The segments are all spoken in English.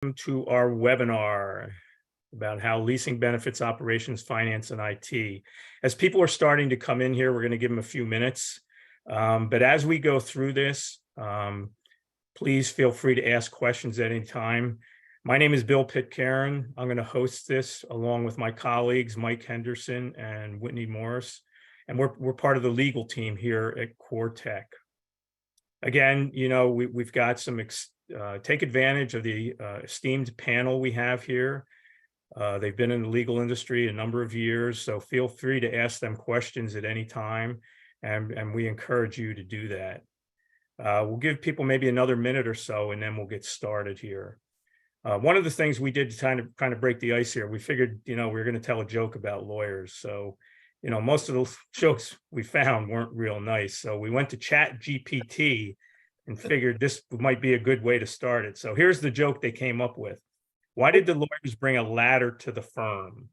Welcome to our webinar about how leasing benefits operations, finance, and IT. As people are starting to come in here, we're going to give them a few minutes. But as we go through this, please feel free to ask questions at any time. My name is Bill Pitcairn. I'm going to host this along with my colleagues, Mike Henderson and Whitney Morris. And we're part of the legal team here at CoreTech. Again, we've got some take advantage of the esteemed panel we have here. They've been in the legal industry a number of years, so feel free to ask them questions at any time, and we encourage you to do that. We'll give people maybe another minute or so, and then we'll get started here. One of the things we did to kind of break the ice here, we figured, we were going to tell a joke about lawyers. So, most of the jokes we found weren't real nice. So we went to ChatGPT and figured this might be a good way to start it. So here's the joke they came up with. Why did the lawyers bring a ladder to the firm?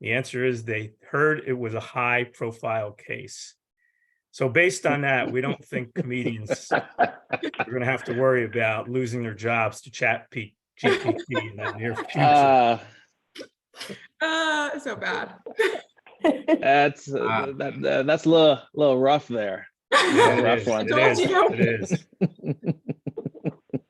The answer is they heard it was a high profile case. So based on that, we don't think comedians are going to have to worry about losing their jobs to ChatGPT in the near future. So bad. That's a little rough there. It is.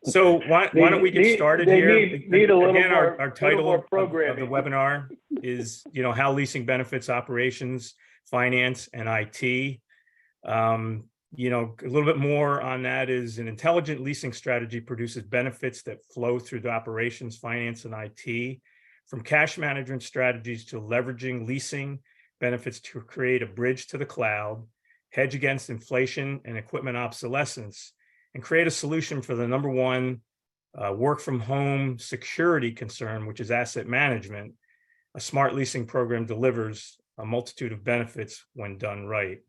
So why don't we get started here? Again, our title of the webinar is, how leasing benefits operations, finance, and IT. A little bit more on that is an intelligent leasing strategy produces benefits that flow through the operations, finance, and IT, from cash management strategies to leveraging leasing benefits to create a bridge to the cloud, hedge against inflation and equipment obsolescence, and create a solution for the number one work from home security concern, which is asset management. A smart leasing program delivers a multitude of benefits when done right.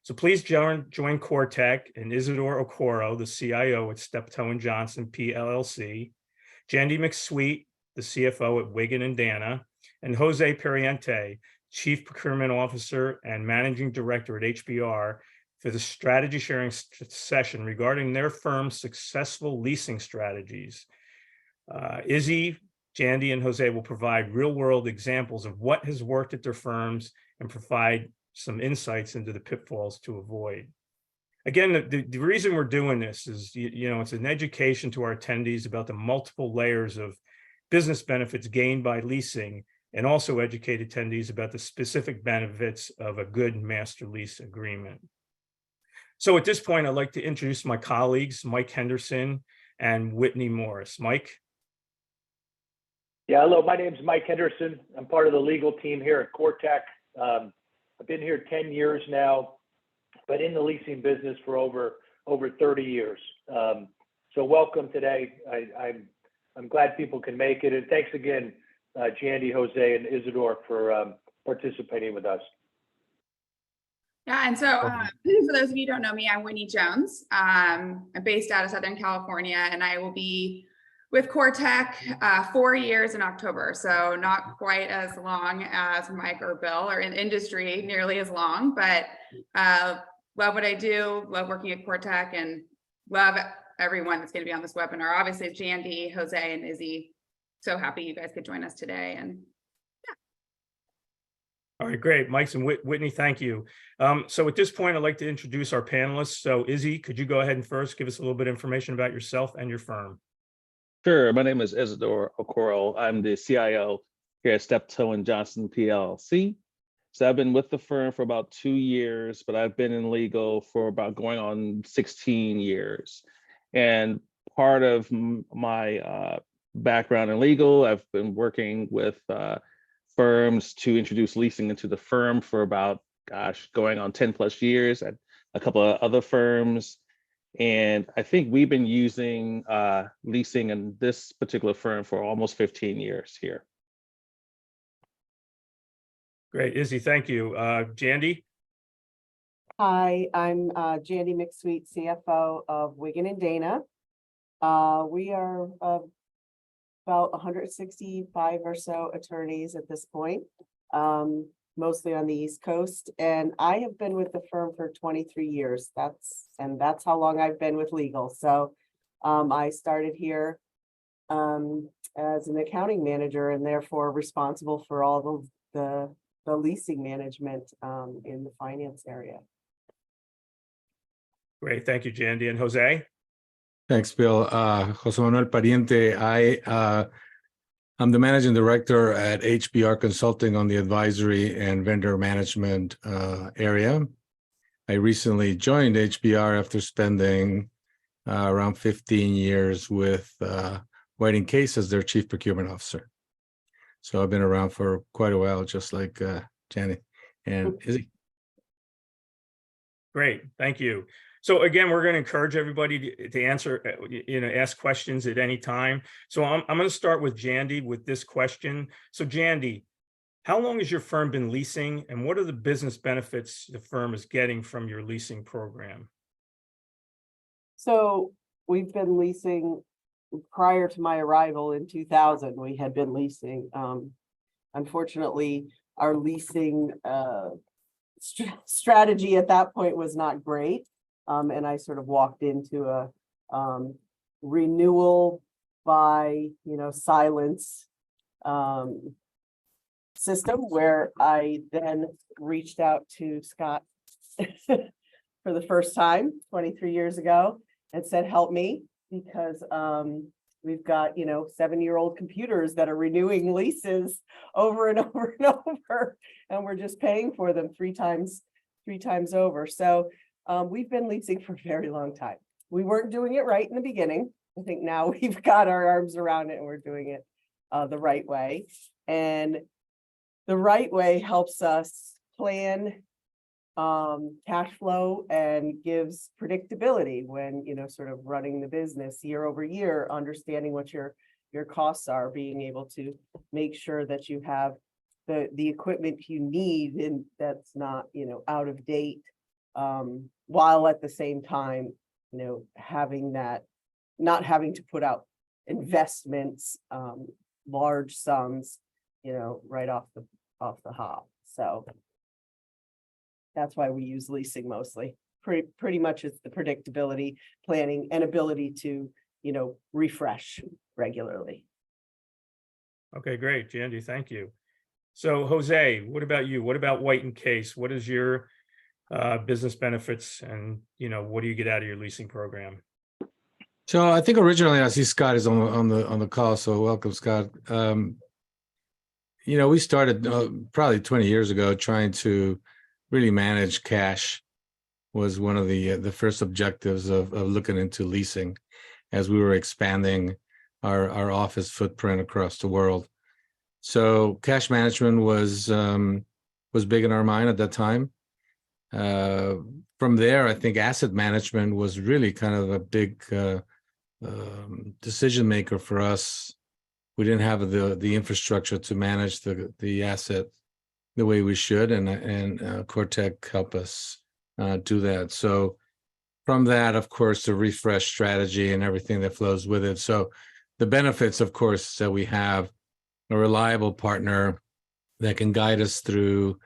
So please join CoreTech and Isidore Okoro, the CIO at Steptoe & Johnson PLLC, Jandy McSweet, the CFO at Wigan & Dana, and Jose Periente, Chief Procurement Officer and Managing Director at HBR, for the strategy sharing session regarding their firm's successful leasing strategies. Izzy, Jandy, and Jose will provide real-world examples of what has worked at their firms and provide some insights into the pitfalls to avoid. Again, the reason we're doing this is, it's an education to our attendees about the multiple layers of business benefits gained by leasing, and also educate attendees about the specific benefits of a good master lease agreement. So at this point, I'd like to introduce my colleagues, Mike Henderson and Whitney Morris. Mike? Yeah, hello, my name is Mike Henderson. I'm part of the legal team here at CoreTech. I've been here 10 years now, but in the leasing business for over 30 years. So welcome today. I'm glad people can make it. And thanks again, Jandy, Jose, and Isidore for participating with us. Yeah, and so for those of you who don't know me, I'm Whitney Jones. I'm based out of Southern California, and I will be with CoreTech 4 years in October. So not quite as long as Mike or Bill, or in industry nearly as long, but love what I do, love working at CoreTech, and love everyone that's going to be on this webinar. Obviously, it's Jandy, Jose, and Izzy. So happy you guys could join us today. And All right, great. Mike and Whitney, thank you. So at this point, I'd like to introduce our panelists. So Izzy, could you go ahead and first give us a little bit of information about yourself and your firm? Sure. My name is Isidore Okoro. I'm the CIO here at Steptoe & Johnson PLC. So I've been with the firm for about 2 years, but I've been in legal for about going on 16 years. And part of my background in legal, I've been working with firms to introduce leasing into the firm for about, going on 10 plus years at a couple of other firms. And I think we've been using leasing in this particular firm for almost 15 years here. Great, Izzy, thank you. Jandy? Hi, I'm Jandy McSweet, CFO of Wigan & Dana. We are about 165 or so attorneys at this point, mostly on the East Coast. And I have been with the firm for 23 years. That's how long I've been with legal. So I started here as an accounting manager and therefore responsible for all of the leasing management in the finance area. Great, thank you, Jandy. And Jose? Thanks, Bill. Jose Manuel Pariente. I'm the managing director at HBR Consulting on the advisory and vendor management area. I recently joined HBR after spending around 15 years with Whiting Case as their chief procurement officer. So I've been around for quite a while, just like Janet and Izzy. Great, thank you. So again, we're going to encourage everybody to answer, ask questions at any time. So I'm going to start with Jandy with this question. So Jandy, how long has your firm been leasing, and what are the business benefits the firm is getting from your leasing program? So we've been leasing prior to my arrival in 2000. We had been leasing. Unfortunately, our leasing strategy at that point was not great. And I sort of walked into a renewal by, silence system where I then reached out to Scott for the first time 23 years ago and said, help me, because we've got, 7-year-old computers that are renewing leases over and over and over, and we're just paying for them three times over. So we've been leasing for a very long time. We weren't doing it right in the beginning. I think now we've got our arms around it and we're doing it the right way. And the right way helps us plan cash flow and gives predictability when, sort of running the business year over year, understanding what your costs are, being able to make sure that you have the equipment you need and that's not, out of date. While at the same time, having that, not having to put out investments, large sums, right off the hop. So that's why we use leasing mostly. Pretty much it's the predictability, planning, and ability to, refresh regularly. Okay, great, Jandy, thank you. So Jose, what about you? What about Whiting Case? What is your business benefits, and what do you get out of your leasing program? So I think originally, I see Scott is on the call, so welcome, Scott. We started probably 20 years ago trying to really manage cash. Was one of the first objectives of looking into leasing as we were expanding our office footprint across the world. So cash management was big in our mind at that time. From there, I think asset management was really kind of a big decision maker for us. We didn't have the infrastructure to manage the asset the way we should, and CoreTech helped us do that. So from that, of course, the refresh strategy and everything that flows with it. So the benefits, of course, that we have a reliable partner that can guide us through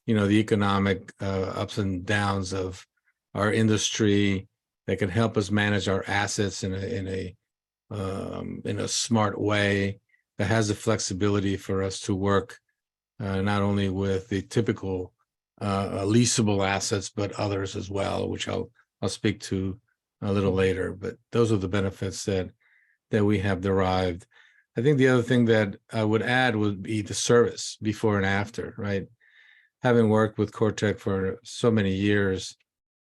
the economic ups and downs of our industry, that can help us manage our assets in a smart way, that has the flexibility for us to work not only with the typical leasable assets, but others as well, which I'll speak to a little later. But those are the benefits that we have derived. I think the other thing that I would add would be the service before and after, right? Having worked with CoreTech for so many years,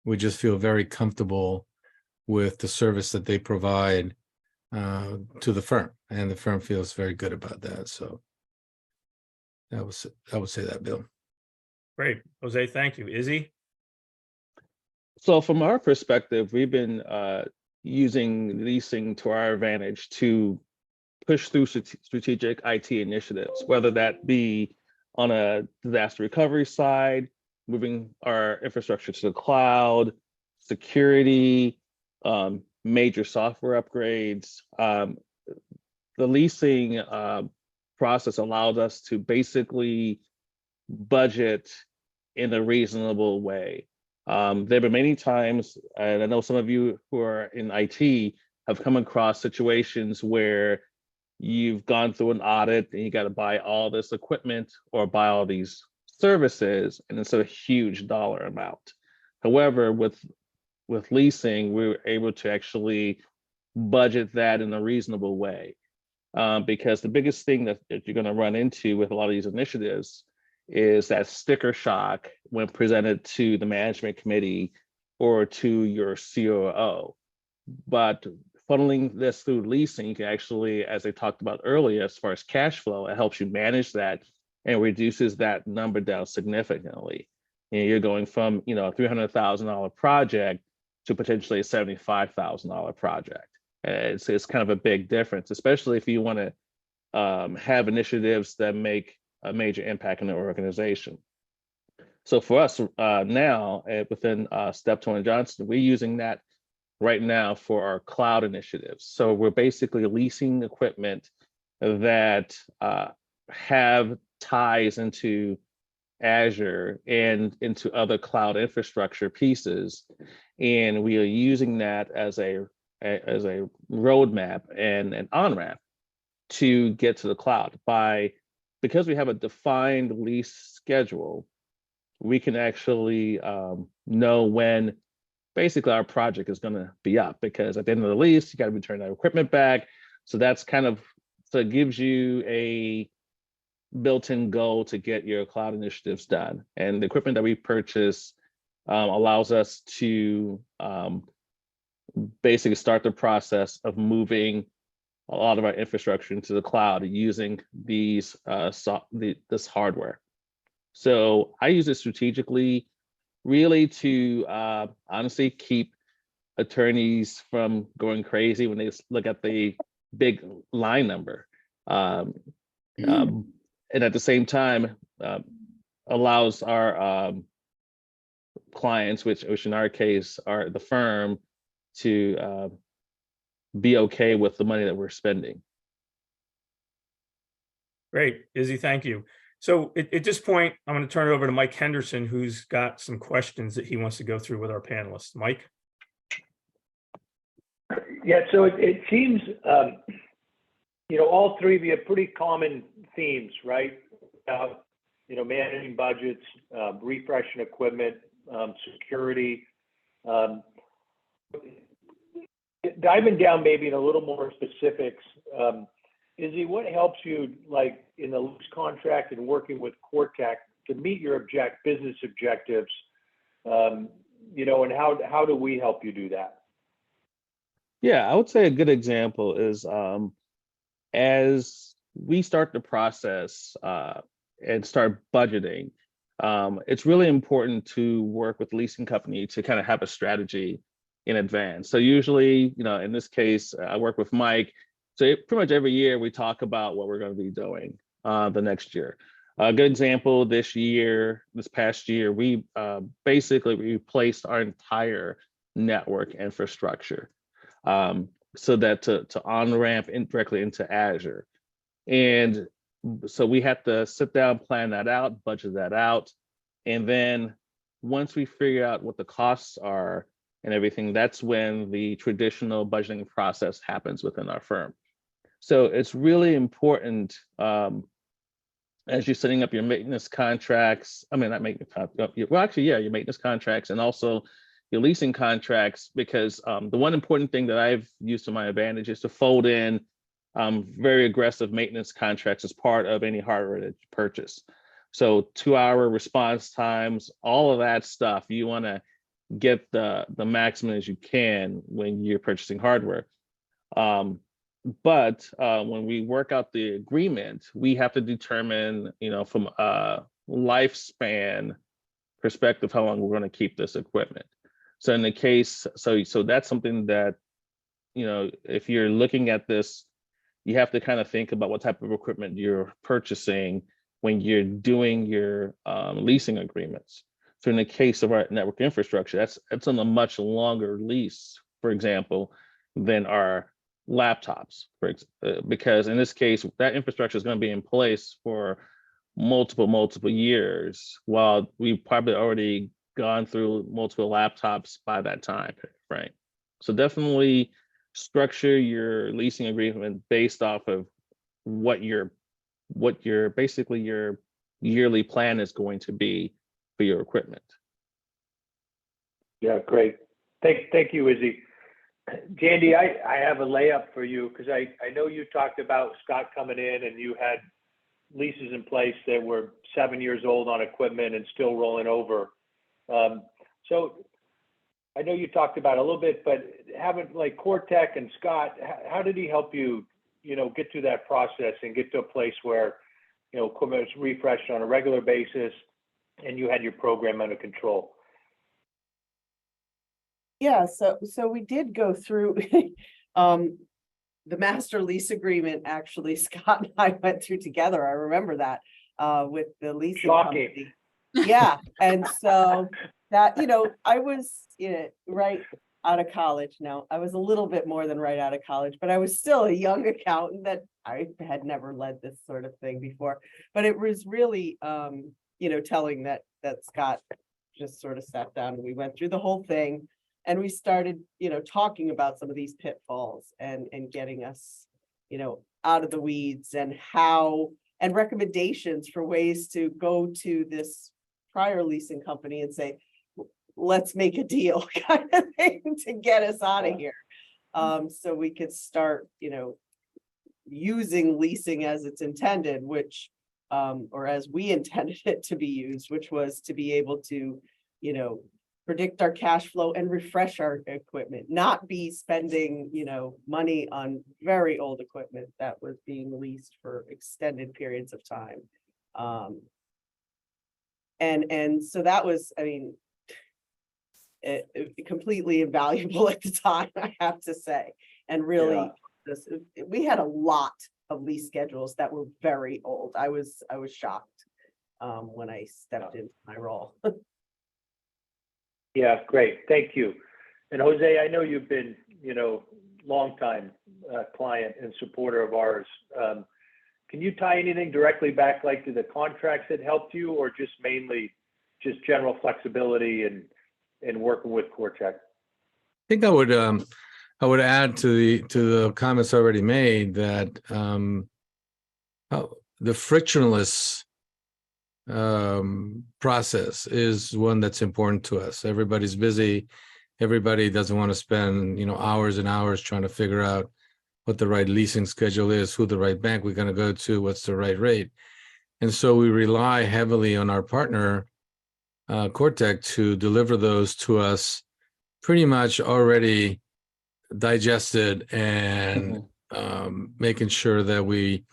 we just feel very comfortable with the service that they provide to the firm, and the firm feels very good about that. So I would say that, Bill. Great, Jose, thank you. Izzy? So from our perspective, we've been using leasing to our advantage to push through strategic IT initiatives, whether that be on a disaster recovery side, moving our infrastructure to the cloud, security, major software upgrades. The leasing process allowed us to basically budget in a reasonable way. There have been many times, and I know some of you who are in IT have come across situations where you've gone through an audit and you got to buy all this equipment or buy all these services, and it's a huge dollar amount. However, with leasing, we were able to actually budget that in a reasonable way. Because the biggest thing that you're going to run into with a lot of these initiatives is that sticker shock when presented to the management committee or to your COO. But funneling this through leasing, you can actually, as I talked about earlier, as far as cash flow, it helps you manage that and reduces that number down significantly. And you're going from, a $300,000 project to potentially a $75,000 project. It's kind of a big difference, especially if you want to have initiatives that make a major impact in the organization. So for us now within Steptoe & Johnson, we're using that right now for our cloud initiatives. So we're basically leasing equipment that have ties into Azure and into other cloud infrastructure pieces. And we are using that as a roadmap and an on-ramp to get to the cloud. Because we have a defined lease schedule, we can actually know when basically our project is going to be up, because at the end of the lease, you got to return that equipment back. So that's so it gives you a built-in goal to get your cloud initiatives done. And the equipment that we purchase allows us to basically start the process of moving a lot of our infrastructure into the cloud using this hardware. So I use it strategically, really to honestly keep attorneys from going crazy when they look at the big line number. And at the same time, allows our clients, which in our case are the firm, to be okay with the money that we're spending. Great, Izzy, thank you. So at this point, I'm going to turn it over to Mike Henderson, who's got some questions that he wants to go through with our panelists. Mike? Yeah, so it seems, all three of you have pretty common themes, right? Managing budgets, refreshing equipment, security. Diving down maybe in a little more specifics, Izzy, what helps you, like in the lease contract and working with CoreTech, to meet your business objectives? And how do we help you do that? Yeah, I would say a good example is as we start the process and start budgeting, it's really important to work with the leasing company to kind of have a strategy in advance. So usually, in this case, I work with Mike. So pretty much every year we talk about what we're going to be doing the next year. A good example this past year, we basically replaced our entire network infrastructure so that to on-ramp directly into Azure. And so we have to sit down, plan that out, budget that out. And then once we figure out what the costs are and everything, that's when the traditional budgeting process happens within our firm. So it's really important as you're setting up your maintenance contracts, your maintenance contracts and also your leasing contracts, because the one important thing that I've used to my advantage is to fold in very aggressive maintenance contracts as part of any hardware that you purchase. So 2-hour response times, all of that stuff, you want to get the maximum as you can when you're purchasing hardware. But when we work out the agreement, we have to determine, from a lifespan perspective, how long we're going to keep this equipment. So in the case, so that's something that, if you're looking at this, you have to kind of think about what type of equipment you're purchasing when you're doing your leasing agreements. So in the case of our network infrastructure, that's on a much longer lease, for example, than our laptops, because in this case, that infrastructure is going to be in place for multiple years, while we've probably already gone through multiple laptops by that time, right? So definitely structure your leasing agreement based off of what your basically your yearly plan is going to be for your equipment. Yeah, great. Thank you, Izzy. Jandy, I have a layup for you because I know you talked about Scott coming in and you had leases in place that were 7 years old on equipment and still rolling over. So I know you talked about it a little bit, but having like Cortec and Scott, how did he help you, get through that process and get to a place where, equipment was refreshed on a regular basis and you had your program under control? Yeah, so we did go through the master lease agreement, actually, Scott and I went through together. I remember that with the leasing company. Yeah, and so that, I was right out of college. Now, I was a little bit more than right out of college, but I was still a young accountant that I had never led this sort of thing before. But it was really, telling that Scott just sort of sat down and we went through the whole thing. And we started, talking about some of these pitfalls and getting us, out of the weeds and recommendations for ways to go to this prior leasing company and say, let's make a deal kind of thing to get us out of here. So we could start, using leasing as it's intended, which, or as we intended it to be used, which was to be able to, predict our cash flow and refresh our equipment, not be spending, money on very old equipment that was being leased for extended periods of time. And so that was, completely invaluable at the time, I have to say. And really, we had a lot of lease schedules that were very old. I was shocked when I stepped into my role. Yeah, great. Thank you. And Jose, I know you've been, long time client and supporter of ours. Can you tie anything directly back, like to the contracts that helped you, or just mainly just general flexibility and working with Cortec? I think I would add to the comments already made that the frictionless process is one that's important to us. Everybody's busy. Everybody doesn't want to spend, hours and hours trying to figure out what the right leasing schedule is, who the right bank we're going to go to, what's the right rate. And so we rely heavily on our partner, Cortec, to deliver those to us pretty much already digested and making sure that we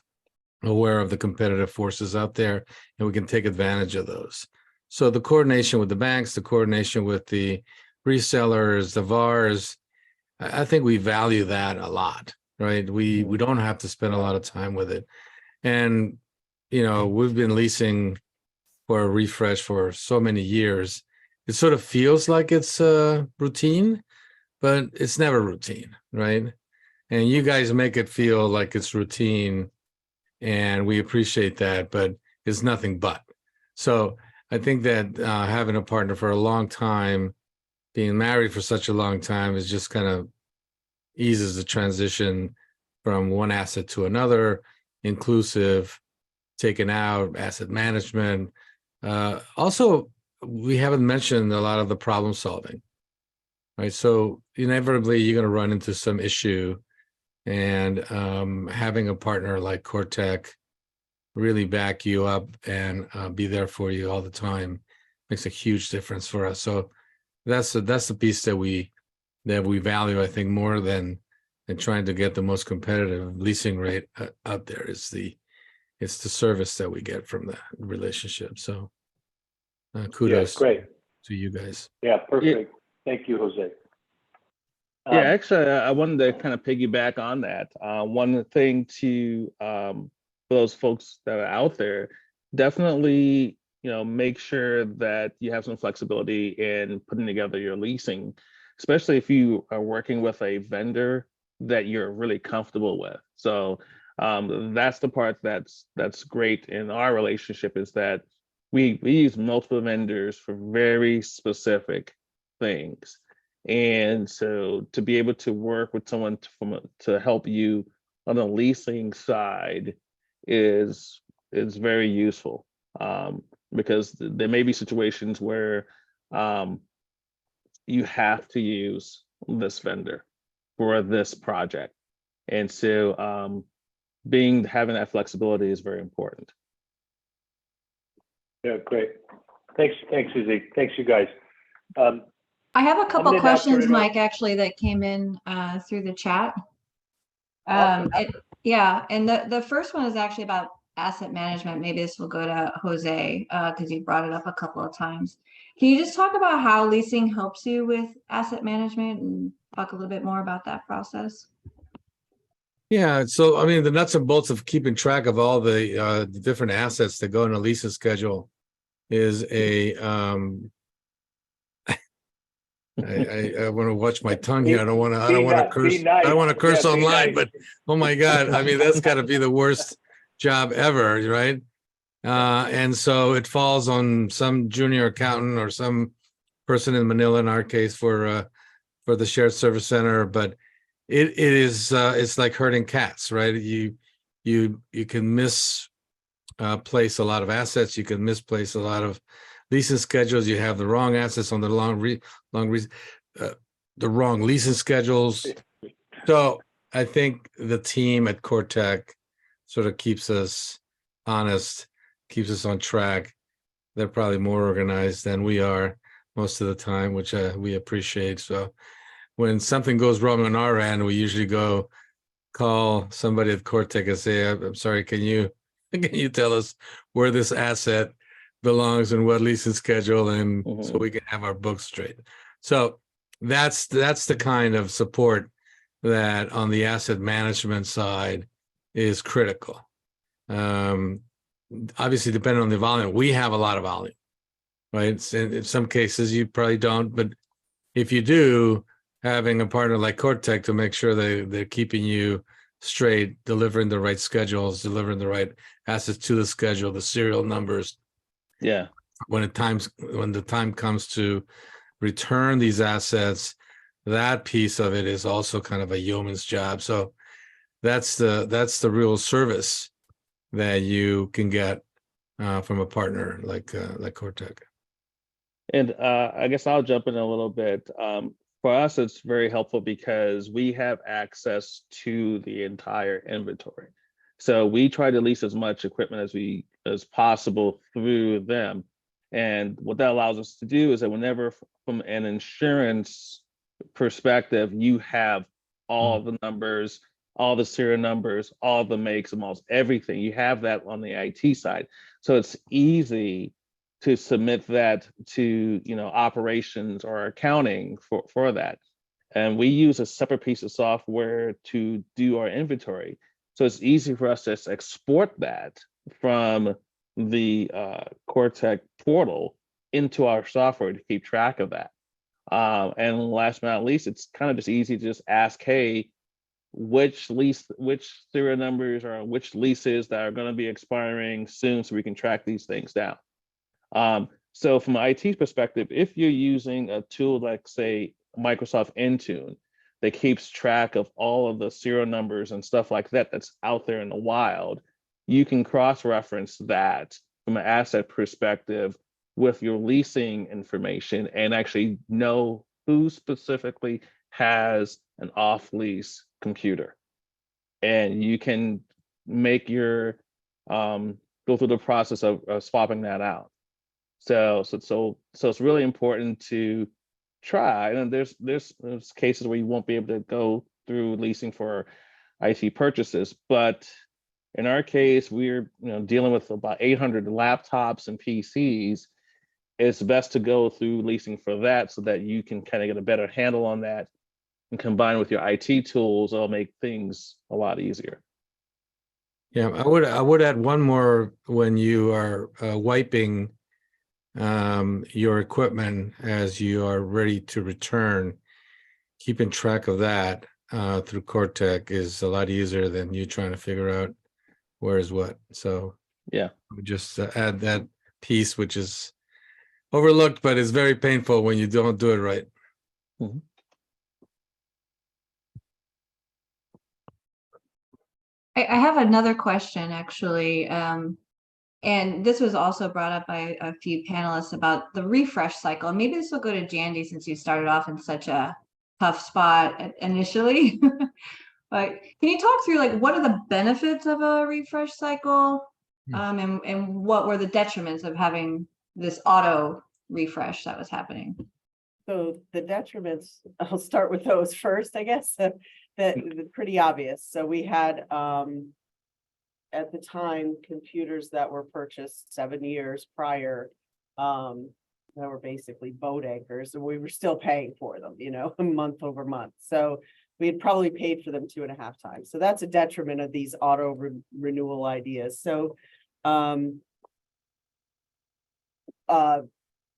aware of the competitive forces out there and we can take advantage of those. So the coordination with the banks, the coordination with the resellers, the VARs, I think we value that a lot, right? We don't have to spend a lot of time with it. And, we've been leasing for a refresh for so many years. It sort of feels like it's routine, but it's never routine, right? And you guys make it feel like it's routine, and we appreciate that, but it's nothing but. So I think that having a partner for a long time, being married for such a long time, is just kind of eases the transition from one asset to another, inclusive, taken out, asset management. Also, we haven't mentioned a lot of the problem solving, right? So inevitably, you're going to run into some issue. And having a partner like Cortec really back you up and be there for you all the time makes a huge difference for us. So that's the piece that we value, I think, more than trying to get the most competitive leasing rate out there. It's the service that we get from that relationship. So kudos great to you guys. Yeah, perfect. Thank you, Jose. Yeah, actually, I wanted to kind of piggyback on that. One thing for those folks that are out there, definitely, make sure that you have some flexibility in putting together your leasing, especially if you are working with a vendor that you're really comfortable with. So that's the part that's great in our relationship, is that we use multiple vendors for very specific things. And so to be able to work with someone to help you on the leasing side is very useful, because there may be situations where you have to use this vendor for this project. And so having that flexibility is very important. Yeah, great. Thanks, Susie. Thanks, you guys. I have a couple now questions, turn it over- Mike, actually, that came in through the chat. Awesome. Yeah, and the first one is actually about asset management. Maybe this will go to Jose, because you brought it up a couple of times. Can you just talk about how leasing helps you with asset management and talk a little bit more about that process? Yeah, so I mean, the nuts and bolts of keeping track of all the different assets that go in a leasing schedule is a I want to watch my tongue here. I don't want to curse. I don't want to curse online, but oh my God, I mean, that's got to be the worst job ever, right? And so it falls on some junior accountant or some person in Manila, in our case, for the shared service center. But it is it's like herding cats, right? You can misplace a lot of assets. You can misplace a lot of leasing schedules. You have the wrong assets on the the wrong leasing schedules. So I think the team at CoreTech sort of keeps us honest, keeps us on track. They're probably more organized than we are most of the time, which we appreciate. So when something goes wrong on our end, we usually go call somebody at CoreTech and say, I'm sorry, can you tell us where this asset belongs and what leasing schedule, and so we can have our books straight. So that's the kind of support that on the asset management side is critical. Obviously, depending on the volume, we have a lot of volume, right? In some cases, you probably don't, but if you do, having a partner like CoreTech to make sure they're keeping you straight, delivering the right schedules, delivering the right assets to the schedule, the serial numbers. Yeah. When the time comes to return these assets, that piece of it is also kind of a yeoman's job. So that's the real service that you can get from a partner like CoreTech. And I guess I'll jump in a little bit. For us, it's very helpful because we have access to the entire inventory. So we try to lease as much equipment as possible through them. And what that allows us to do is that whenever, from an insurance perspective, you have all the numbers, all the serial numbers, all the makes and models, everything, you have that on the IT side. So it's easy to submit that to operations or accounting for that. And we use a separate piece of software to do our inventory. So it's easy for us to export that from the CoreTech portal into our software to keep track of that. And last but not least, it's kind of just easy to just ask, hey, which serial numbers or which leases that are going to be expiring soon, so we can track these things down. So from an IT perspective, if you're using a tool like, say, Microsoft Intune, that keeps track of all of the serial numbers and stuff like that that's out there in the wild, you can cross-reference that from an asset perspective with your leasing information and actually know who specifically has an off-lease computer. And you can make your go through the process of swapping that out. So it's really important to try. And there's cases where you won't be able to go through leasing for IT purchases, but in our case, we're dealing with about 800 laptops and PCs. It's best to go through leasing for that so that you can kind of get a better handle on that, and combine with your IT tools, it'll make things a lot easier. Yeah, I would add one more. When you are wiping your equipment as you are ready to return, keeping track of that through CoreTech is a lot easier than you trying to figure out where is what. So yeah, we just add that piece, which is overlooked, but it's very painful when you don't do it right. I have another question actually. And this was also brought up by a few panelists about the refresh cycle. And maybe this will go to Jandy since you started off in such a tough spot initially. But can you talk through like what are the benefits of a refresh cycle? And what were the detriments of having this auto refresh that was happening? So the detriments, I'll start with those first, I guess, that pretty obvious. So we had, at the time, computers that were purchased 7 years prior, that were basically boat anchors, and we were still paying for them, month over month. So we had probably paid for them 2.5 times. So that's a detriment of these auto renewal ideas. So,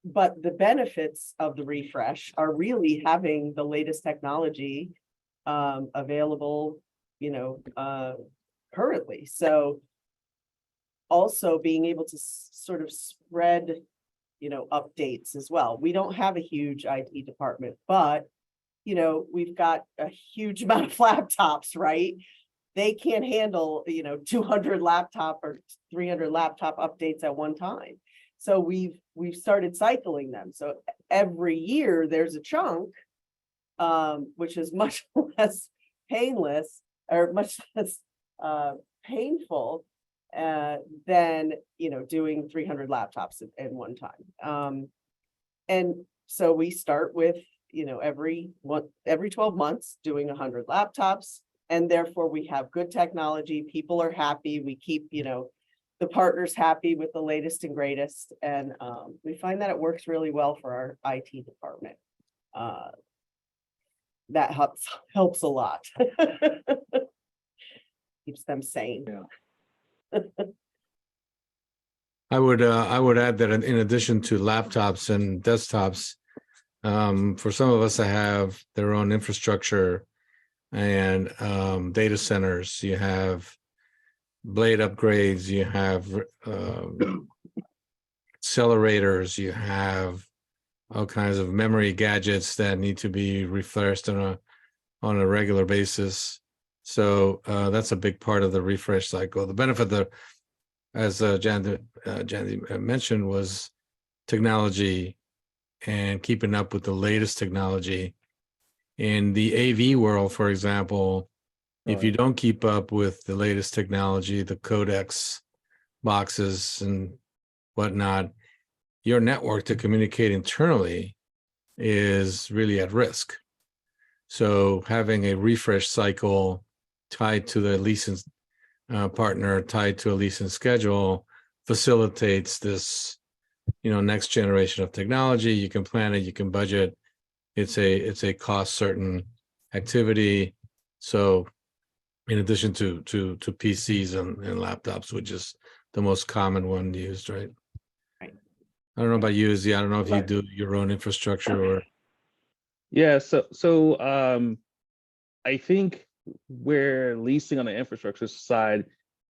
but the benefits of the refresh are really having the latest technology available, currently. So also being able to sort of spread, updates as well. We don't have a huge IT department, but, we've got a huge amount of laptops, right? They can't handle, 200 laptop or 300 laptop updates at one time. So we've started cycling them. So every year there's a chunk, which is much less painless or much less painful than doing 300 laptops at one time. And so we start with every 12 months doing 100 laptops, and therefore we have good technology. People are happy. We keep the partners happy with the latest and greatest, and we find that it works really well for our IT department. That helps a lot. Keeps them sane. Yeah. I would add that in addition to laptops and desktops, for some of us that have their own infrastructure and data centers, you have blade upgrades, you have accelerators, you have all kinds of memory gadgets that need to be refreshed on a regular basis. So that's a big part of the refresh cycle. The benefit, as Jandy mentioned, was technology and keeping up with the latest technology. In the AV world, for example, if you don't keep up with the latest technology, the codecs boxes and whatnot, your network to communicate internally is really at risk. So having a refresh cycle tied to the leasing partner, tied to a leasing schedule, facilitates this, next generation of technology. You can plan it, you can budget. It's a cost certain activity. So in addition to PCs and laptops, which is the most common one used, right? Right. I don't know about you, Izzy. I don't know if you do your own infrastructure or. Yeah, so I think where leasing on the infrastructure side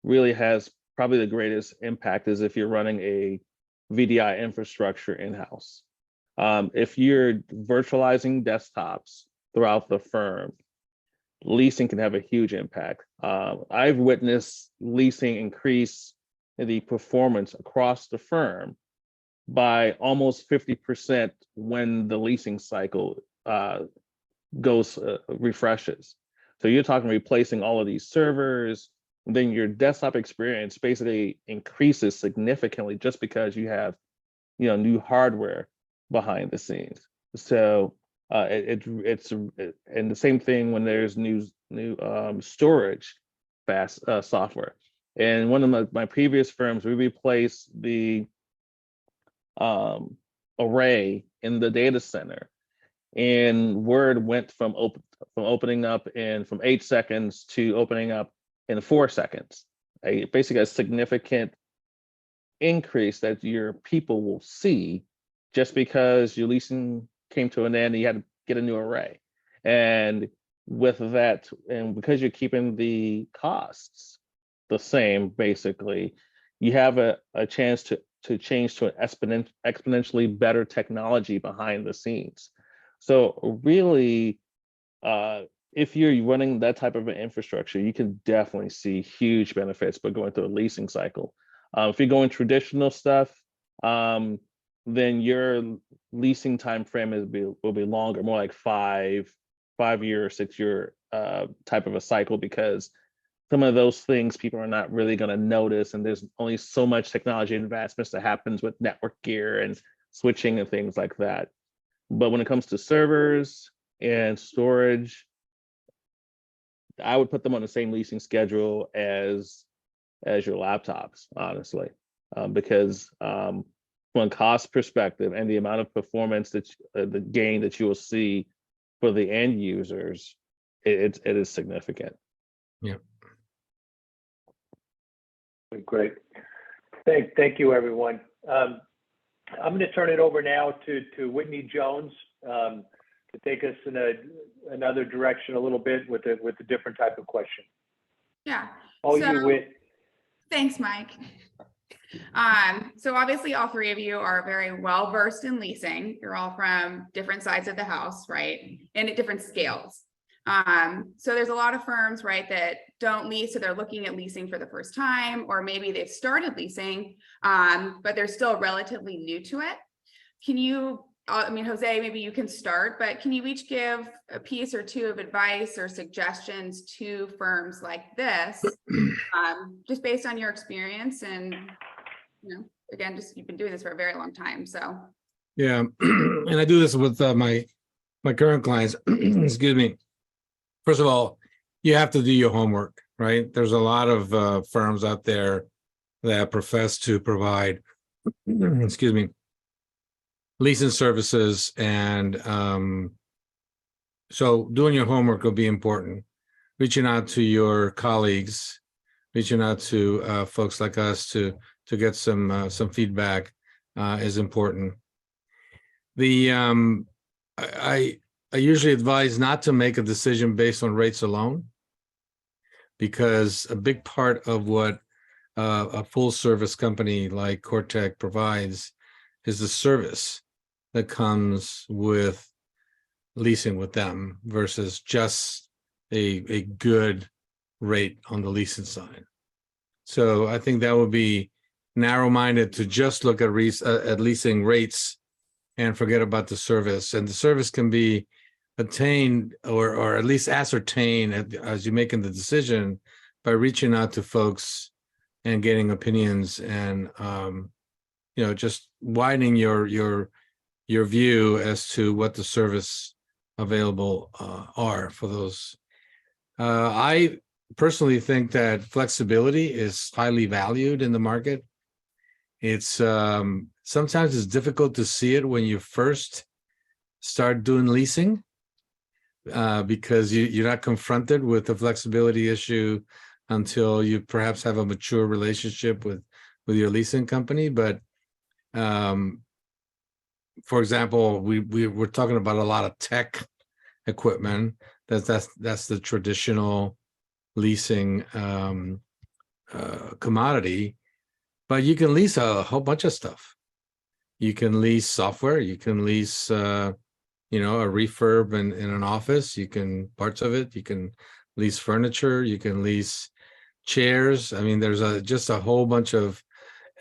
really has probably the greatest impact is if you're running a VDI infrastructure in-house. If you're virtualizing desktops throughout the firm, leasing can have a huge impact. I've witnessed leasing increase the performance across the firm by almost 50% when the leasing cycle refreshes. So you're talking replacing all of these servers, and then your desktop experience basically increases significantly just because you have new hardware behind the scenes. So it's and the same thing when there's new storage fast software. And one of my previous firms, we replaced the array in the data center, and Word went from opening up from 8 seconds to opening up in 4 seconds. Basically a significant increase that your people will see just because your leasing came to an end and you had to get a new array. And with that, and because you're keeping the costs the same, basically, you have a chance to change to an exponentially better technology behind the scenes. So really, if you're running that type of an infrastructure, you can definitely see huge benefits by going through a leasing cycle. If you're going traditional stuff, then your leasing time frame will be longer, more like 5-year, 6-year type of a cycle, because some of those things people are not really going to notice, and there's only so much technology advancements that happens with network gear and switching and things like that. But when it comes to servers and storage, I would put them on the same leasing schedule as your laptops, honestly, because from a cost perspective and the amount of performance that the gain that you will see for the end users, it is significant. Yeah. Great. Thank you, everyone. I'm going to turn it over now to Whitney Jones to take us in another direction a little bit with a different type of question. Yeah. Oh, so, you Whit. Thanks, Mike. So obviously all three of you are very well versed in leasing. You're all from different sides of the house, right? And at different scales. So there's a lot of firms, right, that don't lease, so they're looking at leasing for the first time, or maybe they've started leasing, but they're still relatively new to it. Can you, I mean, Jose, maybe you can start, but can you each give a piece or two of advice or suggestions to firms like this, just based on your experience? And, you know, again, just you've been doing this for a very long time, so. Yeah, and I do this with my current clients. Excuse me. First of all, you have to do your homework, right? There's a lot of firms out there that profess to provide, excuse me, leasing services, and so doing your homework will be important. Reaching out to your colleagues, reaching out to folks like us to get some feedback is important. I usually advise not to make a decision based on rates alone, because a big part of what a full service company like CoreTech provides is the service that comes with leasing with them versus just a good rate on the leasing side. So I think that would be narrow-minded to just look at leasing rates and forget about the service. And the service can be attained or at least ascertained as you're making the decision by reaching out to folks and getting opinions, and just widening your view as to what the service available are for those. I personally think that flexibility is highly valued in the market. It's sometimes it's difficult to see it when you first start doing leasing, because you're not confronted with the flexibility issue until you perhaps have a mature relationship with your leasing company. But for example, we're talking about a lot of tech equipment. That's the traditional leasing commodity, but you can lease a whole bunch of stuff. You can lease software. You can lease a refurb in an office. You can parts of it. You can lease furniture. You can lease chairs. I mean, there's just a whole bunch of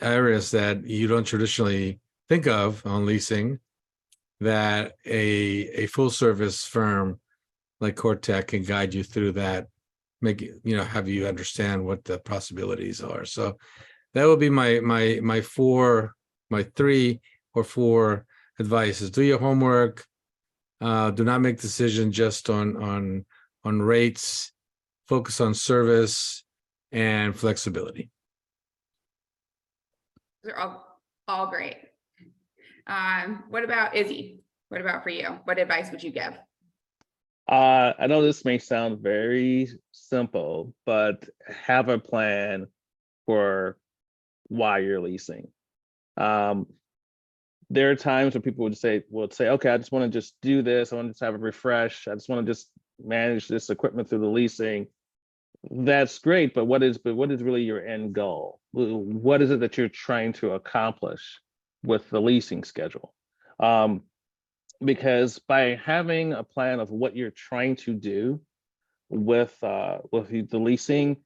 areas that you don't traditionally think of on leasing that a full service firm like CoreTech can guide you through that, have you understand what the possibilities are. So that would be my 3 or 4 advices. Do your homework. Do not make decisions just on rates. Focus on service and flexibility. They're all great. What about Izzy? What about for you? What advice would you give? I know this may sound very simple, but have a plan for why you're leasing. There are times when people would say, okay, I just want to just do this. I want to just have a refresh. I just want to just manage this equipment through the leasing. That's great, but what is really your end goal? What is it that you're trying to accomplish with the leasing schedule? Because by having a plan of what you're trying to do, with the leasing,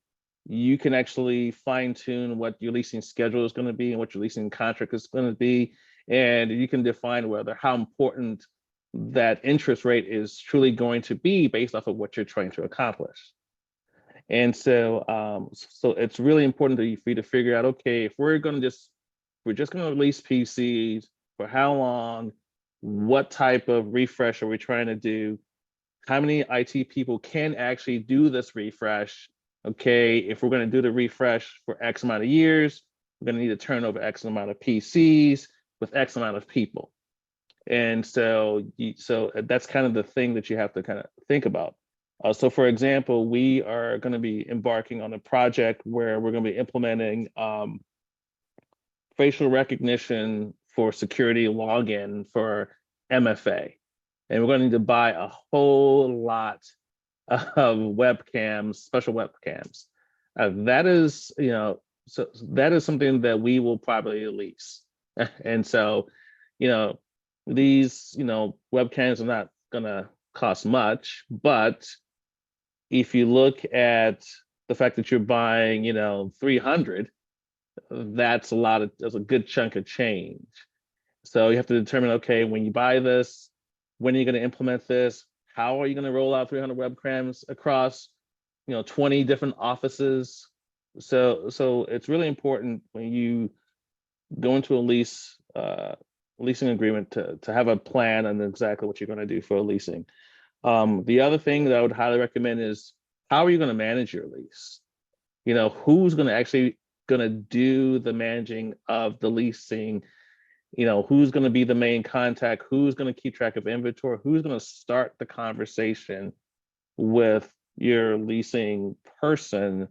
you can actually fine tune what your leasing schedule is going to be and what your leasing contract is going to be. And you can define how important that interest rate is truly going to be based off of what you're trying to accomplish. And so, so it's really important for you to figure out, okay, if we're just going to lease PCs, for how long, what type of refresh are we trying to do? How many IT people can actually do this refresh? Okay, if we're going to do the refresh for X amount of years, we're going to need to turn over X amount of PCs with X amount of people. And so, so that's kind of the thing that you have to kind of think about. So for example, we are going to be embarking on a project where we're going to be implementing facial recognition for security login for MFA. And we're going to need to buy a whole lot of webcams, special webcams. That is, so that is something that we will probably lease. And so, these, webcams are not gonna cost much, but if you look at the fact that you're buying, 300, that's a good chunk of change. So you have to determine, okay, when you buy this, when are you going to implement this? How are you going to roll out 300 webcams across, 20 different offices? So it's really important when you go into a leasing agreement to have a plan and exactly what you're going to do for leasing. The other thing that I would highly recommend is, how are you going to manage your lease? Who's going to do the managing of the leasing? Who's going to be the main contact? Who's going to keep track of inventory? Who's going to start the conversation with your leasing person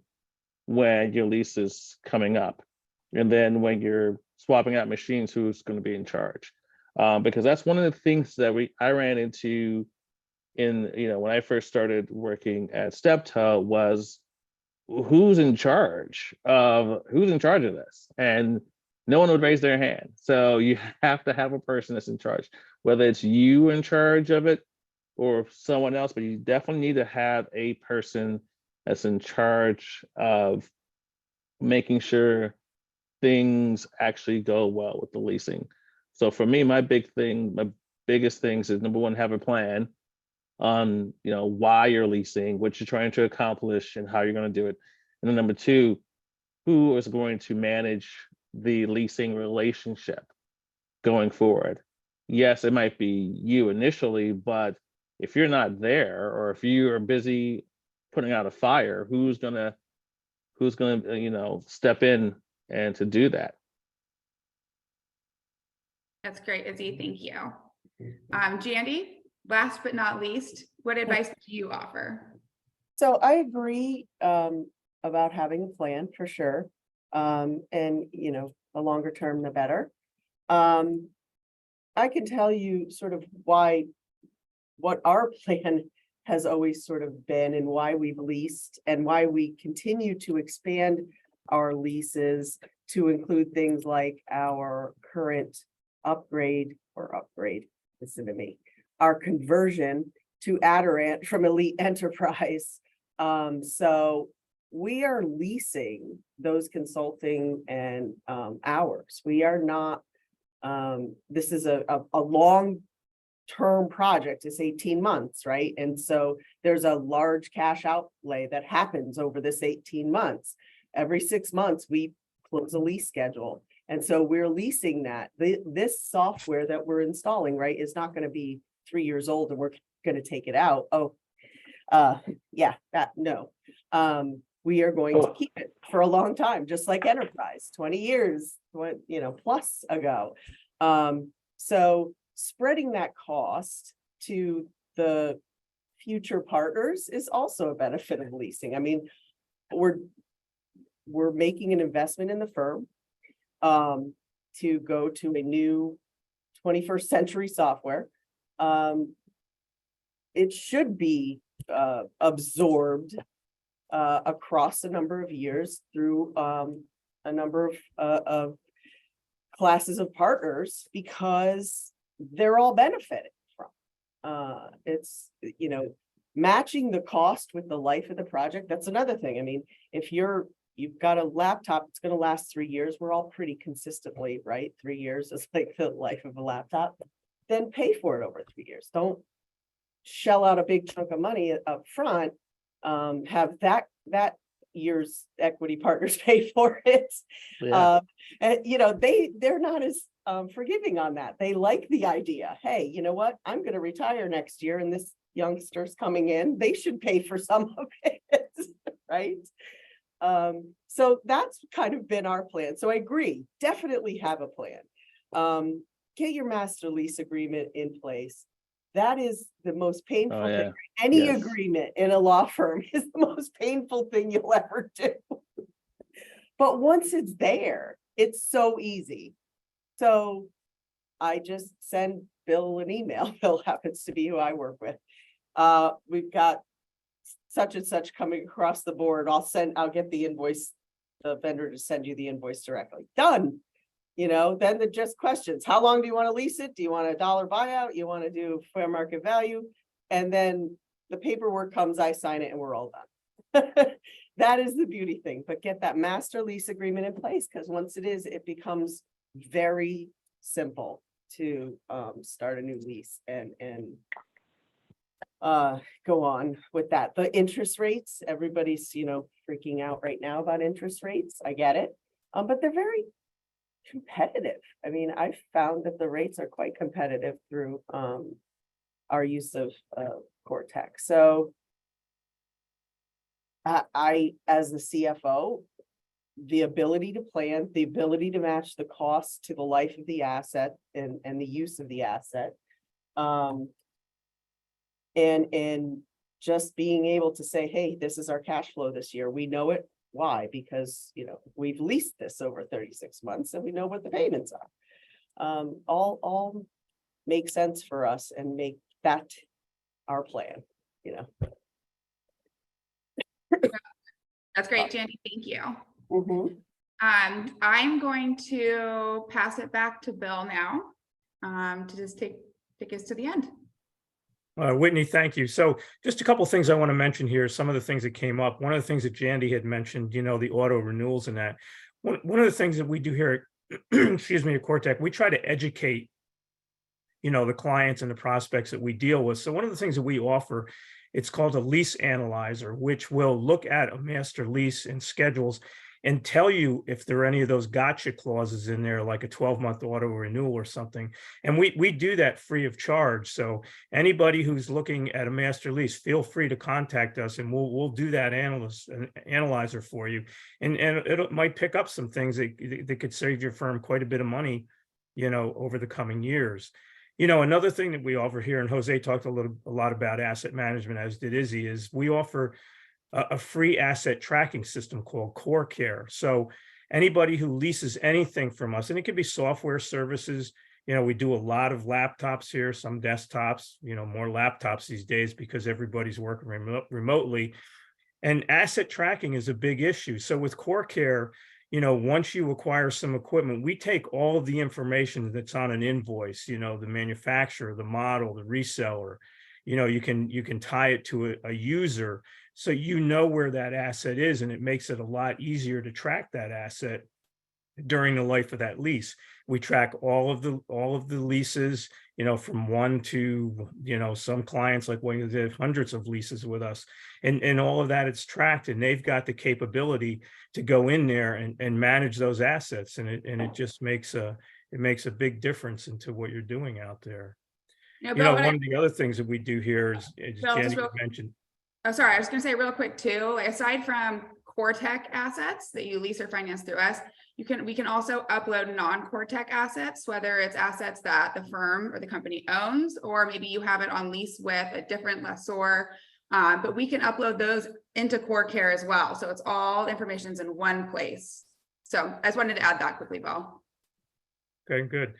when your lease is coming up? And then when you're swapping out machines, who's going to be in charge? Because that's one of the things that I ran into when I first started working at Steptoe, was who's in charge of this? And no one would raise their hand. So you have to have a person that's in charge, whether it's you in charge of it or someone else, but you definitely need to have a person that's in charge of making sure things actually go well with the leasing. So for me, my biggest things is, number one, have a plan on, why you're leasing, what you're trying to accomplish, and how you're going to do it. And then number two, who is going to manage the leasing relationship going forward? Yes, it might be you initially, but if you're not there, or if you are busy putting out a fire, who's gonna step in and to do that? That's great, Izzy. Thank you. Jandy, last but not least, what advice do you offer? So I agree about having a plan for sure. And the longer term, the better. I can tell you sort of what our plan has always sort of been, and why we've leased, and why we continue to expand our leases to include things like our current listen to me, our conversion to Adirant from Elite Enterprise. So we are leasing those consulting and hours. We are not, this is a long-term project. It's 18 months, right? And so there's a large cash outlay that happens over this 18 months. Every 6 months, we close a lease schedule. And so we're leasing that. This software that we're installing, right, is not going to be 3 years old and we're going to take it out. We are going to keep it for a long time, just like Enterprise, 20 years, plus ago. So spreading that cost to the future partners is also a benefit of leasing. I mean, we're making an investment in the firm to go to a new 21st century software. It should be absorbed across a number of years through a number of classes of partners, because they're all benefiting from. It's, matching the cost with the life of the project, that's another thing. I mean, if you've got a laptop, it's going to last 3 years. We're all pretty consistently, right? 3 years is like the life of a laptop. Then pay for it over 3 years. Don't shell out a big chunk of money up front. Have that year's equity partners pay for it. Yeah. And they're not as forgiving on that. They like the idea. Hey, you know what? I'm going to retire next year, and this youngster's coming in. They should pay for some of it, right? So that's kind of been our plan. So I agree, definitely have a plan. Get your master lease agreement in place. That is the most painful thing. Any agreement in a law firm is the most painful thing you'll ever do. But once it's there, it's so easy. So I just send Bill an email. Bill happens to be who I work with. We've got such and such coming across the board. I'll get the invoice, the vendor to send you the invoice directly. Done. Then the just questions. How long do you want to lease it? Do you want a dollar buyout? You want to do fair market value? And then the paperwork comes, I sign it, and we're all done. That is the beauty thing. But get that master lease agreement in place, because once it is, it becomes very simple to start a new lease and go on with that. The interest rates, everybody's freaking out right now about interest rates. I get it, but they're very competitive. I mean, I've found that the rates are quite competitive through our use of CoreTech. So I, as the CFO, the ability to plan, the ability to match the cost to the life of the asset and the use of the asset, and just being able to say, hey, this is our cash flow this year. We know it. Why? Because we've leased this over 36 months and we know what the payments are. All make sense for us and make that our plan. That's great, Jandy. Thank you. Mm-hmm. I'm going to pass it back to Bill now to just take us to the end. Whitney, thank you. So just a couple of things I want to mention here, some of the things that came up. One of the things that Jandy had mentioned, the auto renewals and that. One of the things that we do here at, excuse me, at CoreTech, we try to educate, the clients and the prospects that we deal with. So one of the things that we offer, it's called a lease analyzer, which will look at a master lease and schedules and tell you if there are any of those gotcha clauses in there, like a 12-month auto renewal or something. And we do that free of charge. So anybody who's looking at a master lease, feel free to contact us and we'll do that analyzer for you. And it might pick up some things that could save your firm quite a bit of money, over the coming years. Another thing that we offer here, and Jose talked a lot about asset management, as did Izzy, is we offer a free asset tracking system called CoreCare. So anybody who leases anything from us, and it could be software services, we do a lot of laptops here, some desktops, more laptops these days because everybody's working remotely. And asset tracking is a big issue. So with CoreCare, once you acquire some equipment, we take all of the information that's on an invoice, the manufacturer, the model, the reseller, you can tie it to a user. So where that asset is, and it makes it a lot easier to track that asset during the life of that lease. We track all of the leases, from one to, some clients like when they have hundreds of leases with us, and all of that it's tracked, and they've got the capability to go in there and manage those assets, and it just makes a big difference into what you're doing out there. One of the other things that we do here is Jenny mentioned. Oh, sorry, I was going to say real quick too, like aside from CoreTech assets that you lease or finance through us, we can also upload non-CoreTech assets, whether it's assets that the firm or the company owns, or maybe you have it on lease with a different lessor, but we can upload those into CoreCare as well. So it's all information's in one place. So I just wanted to add that quickly, Bill. Okay, good.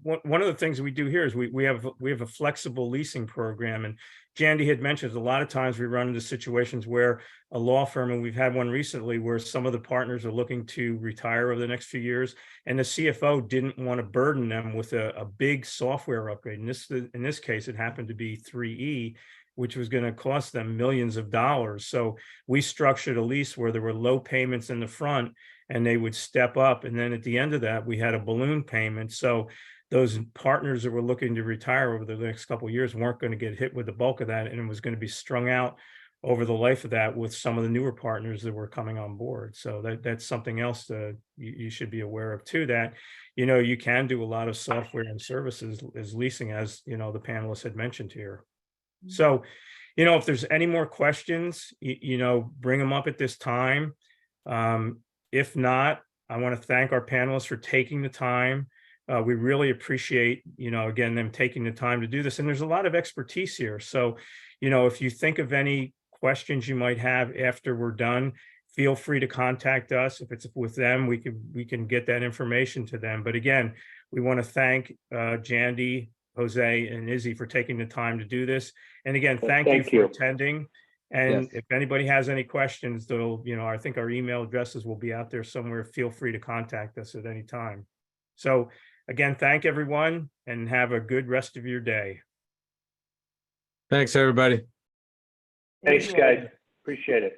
One of the things we do here is we have a flexible leasing program, and Jandy had mentioned a lot of times we run into situations where a law firm, and we've had one recently where some of the partners are looking to retire over the next few years, and the CFO didn't want to burden them with a big software upgrade. In this case, it happened to be 3E, which was going to cost them millions of dollars. So we structured a lease where there were low payments in the front and they would step up. And then at the end of that, we had a balloon payment. So those partners that were looking to retire over the next couple of years weren't going to get hit with the bulk of that. And it was going to be strung out over the life of that with some of the newer partners that were coming on board. So that's something else that you should be aware of too, that, you can do a lot of software and services as leasing, as, the panelists had mentioned here. So, if there's any more questions, bring them up at this time. If not, I want to thank our panelists for taking the time. We really appreciate, again, them taking the time to do this. And there's a lot of expertise here. So, if you think of any questions you might have after we're done, feel free to contact us. If it's with them, we can get that information to them. But again, we want to thank Jandy, Jose, and Izzy for taking the time to do this. And again, thank you for attending. And Yes. if anybody has any questions, they'll, I think our email addresses will be out there somewhere. Feel free to contact us at any time. So again, thank everyone and have a good rest of your day. Thanks, everybody. Thanks, guys. Appreciate it.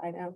I know.